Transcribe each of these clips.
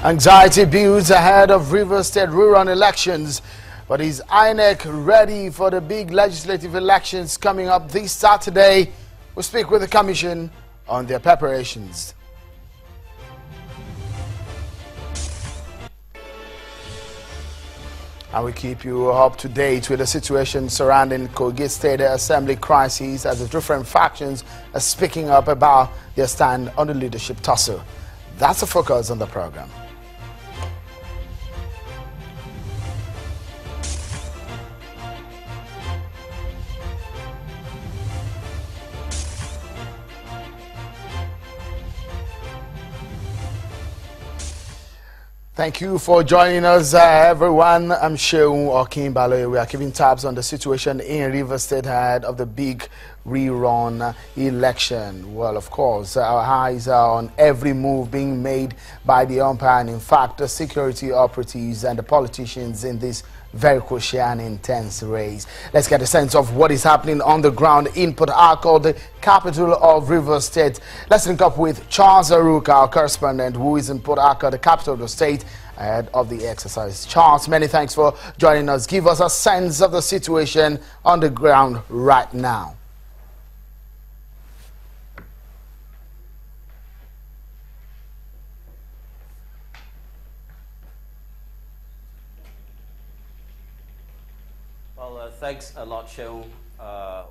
Anxiety builds ahead of Rivers State rural elections, but is INEC ready for the big legislative elections coming up this Saturday? We'll speak with the Commission on their preparations. And we keep you up to date with the situation surrounding Kogi State Assembly crisis as the different factions are speaking up about their stand on the leadership tussle. That's the focus on the program. Thank you for joining us, everyone. I'm Sheung Okinbalo. We are keeping tabs on the situation in Rivers State ahead of the big rerun election. Well, of course, our eyes are on every move being made by the umpire, and in fact, the security operatives and the politicians in this very crucial and intense race. Let's get a sense of what is happening on the ground in Port Harcourt, the capital of Rivers State. Let's link up with Charles Aruka, our correspondent, who is in Port Harcourt, the capital of the state, ahead of the exercise. Charles, many thanks for joining us. Give us a sense of the situation on the ground right now. Well, thanks a lot, Sheung.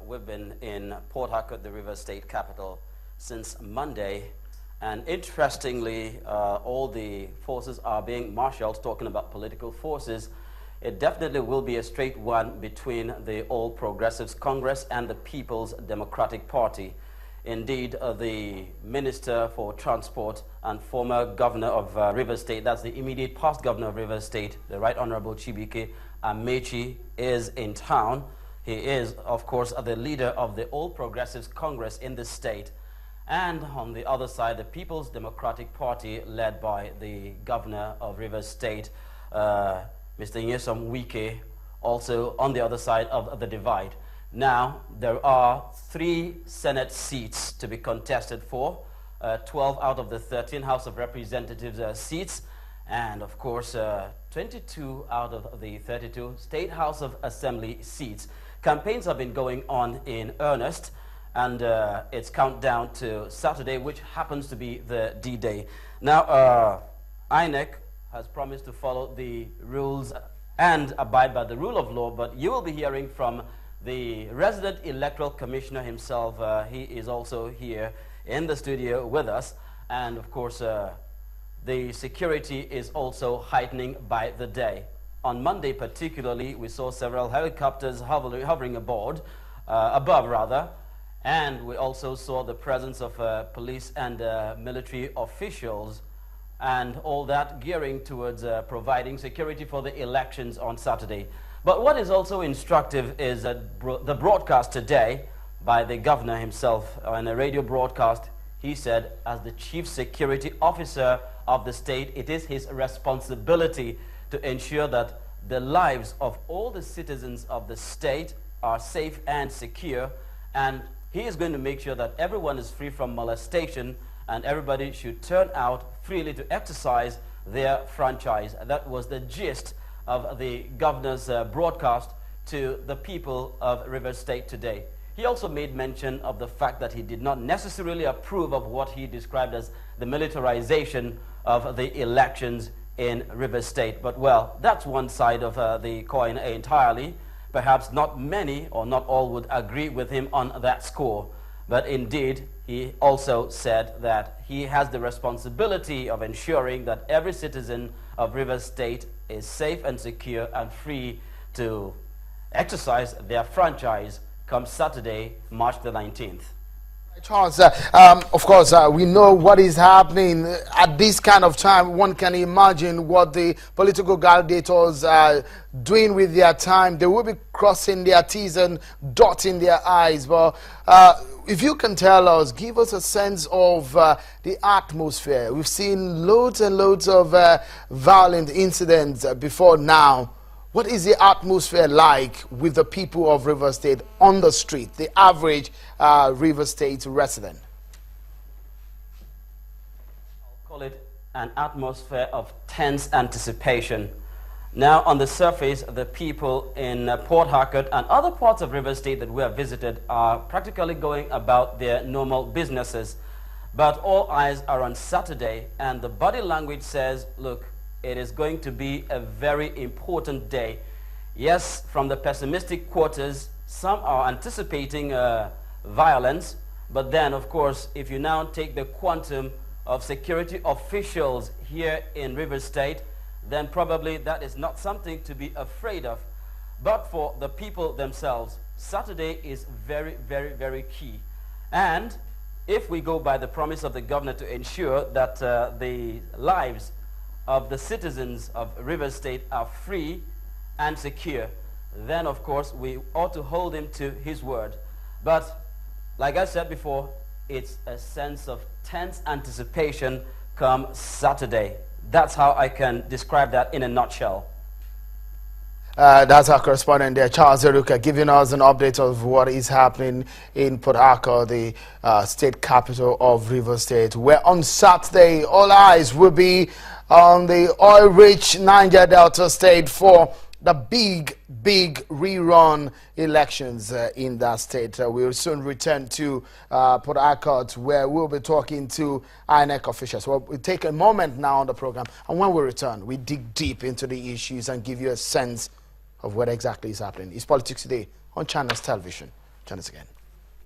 We've been in Port Harcourt, the Rivers State capital, since Monday. And interestingly, all the forces are being marshaled, talking about political forces. It definitely will be a straight one between the All Progressives Congress and the People's Democratic Party. Indeed, the Minister for Transport and former Governor of Rivers State, that's the immediate past Governor of Rivers State, the Right Honorable Chibuike Amaechi, is in town. He is, of course, the leader of the All Progressives Congress in the state. And on the other side, the People's Democratic Party, led by the Governor of Rivers State, Mr. Nyesom Wike, also on the other side of the divide. Now, there are 3 Senate seats to be contested for, 12 out of the 13 House of Representatives seats, and of course, 22 out of the 32 State House of Assembly seats. Campaigns have been going on in earnest, and it's countdown to Saturday, which happens to be the D-Day. Now, INEC has promised to follow the rules and abide by the rule of law, but you will be hearing from the resident electoral commissioner himself. He is also here in the studio with us, and of course, the security is also heightening by the day. On Monday particularly, we saw several helicopters hovering above, and we also saw the presence of police and military officials, and all that gearing towards providing security for the elections on Saturday. But what is also instructive is the broadcast today by the governor himself on a radio broadcast. He said, as the chief security officer of the state, it is his responsibility to ensure that the lives of all the citizens of the state are safe and secure, and he is going to make sure that everyone is free from molestation and everybody should turn out freely to exercise their franchise. That was the gist of the governor's broadcast to the people of Rivers State today. He also made mention of the fact that he did not necessarily approve of what he described as the militarization of the elections in Rivers State. But well, that's one side of the coin entirely. Perhaps not many or not all would agree with him on that score. But indeed, he also said that he has the responsibility of ensuring that every citizen of Rivers State is safe and secure and free to exercise their franchise come Saturday, March the 19th. Charles, of course, we know what is happening at this kind of time. One can imagine what the political gladiators are doing with their time. They will be crossing their T's and dotting their I's. But if you can tell us, give us a sense of the atmosphere. We've seen loads and loads of violent incidents before now. What is the atmosphere like with the people of Rivers State on the street, the average Rivers State resident? I'll call it an atmosphere of tense anticipation. Now, on the surface, the people in Port Harcourt and other parts of River State that we have visited are practically going about their normal businesses. But all eyes are on Saturday, and the body language says, look, it is going to be a very important day. Yes, from the pessimistic quarters, some are anticipating violence, but then, of course, if you now take the quantum of security officials here in River State, then probably that is not something to be afraid of. But for the people themselves, Saturday is very, very, very key. And if we go by the promise of the governor to ensure that the lives of the citizens of River State are free and secure, then of course we ought to hold him to his word. But like I said before, it's a sense of tense anticipation come Saturday. That's how I can describe that in a nutshell. That's our correspondent there, Charles Eruka, giving us an update of what is happening in Port Harcourt, the state capital of River State, where on Saturday all eyes will be on the oil-rich Niger Delta State for the big rerun elections in that state. We'll soon return to Port Harcourt, where we'll be talking to INEC officials. Well, we'll take a moment now on the program, and when we return, we dig deep into the issues and give you a sense of what exactly is happening. It's Politics Today on Channels Television. Join us again.